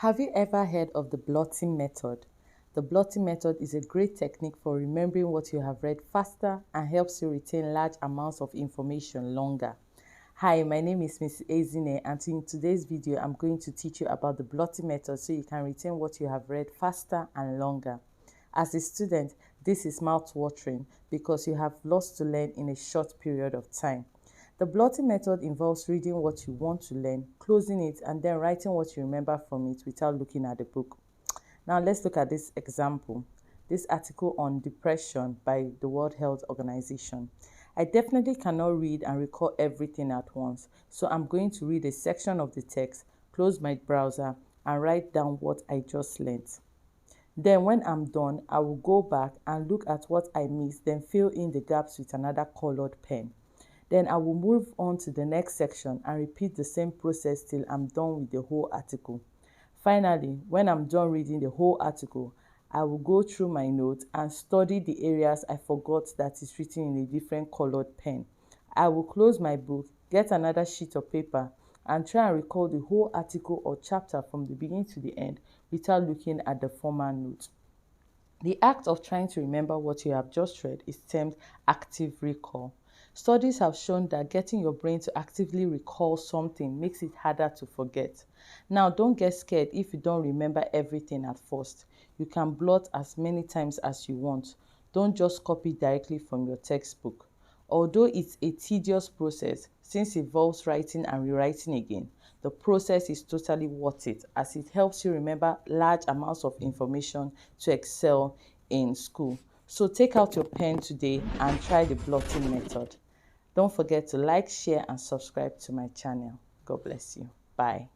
Have you ever heard of the blotting method? The blotting method is a great technique for remembering what you have read faster and helps you retain large amounts of information longer. Hi, my name is Ms. Ezine, and in today's video, I'm going to teach you about the blotting method so you can retain what you have read faster and longer. As a student, this is mouth-watering because you have lots to learn in a short period of time. The blotting method involves reading what you want to learn, closing it, and then writing what you remember from it without looking at the book. Now let's look at this example. This article on depression by the World Health Organization. I definitely cannot read and recall everything at once, so I'm going to read a section of the text, close my browser, and write down what I just learned. Then when I'm done, I will go back and look at what I missed, then fill in the gaps with another colored pen. Then I will move on to the next section and repeat the same process till I'm done with the whole article. Finally, when I'm done reading the whole article, I will go through my notes and study the areas I forgot that is written in a different colored pen. I will close my book, get another sheet of paper, and try and recall the whole article or chapter from the beginning to the end without looking at the former notes. The act of trying to remember what you have just read is termed active recall. Studies have shown that getting your brain to actively recall something makes it harder to forget. Now, don't get scared if you don't remember everything at first. You can blot as many times as you want. Don't just copy directly from your textbook. Although it's a tedious process, since it involves writing and rewriting again, the process is totally worth it as it helps you remember large amounts of information to excel in school. So take out your pen today and try the blotting method. Don't forget to like, share, and subscribe to my channel. God bless you. Bye.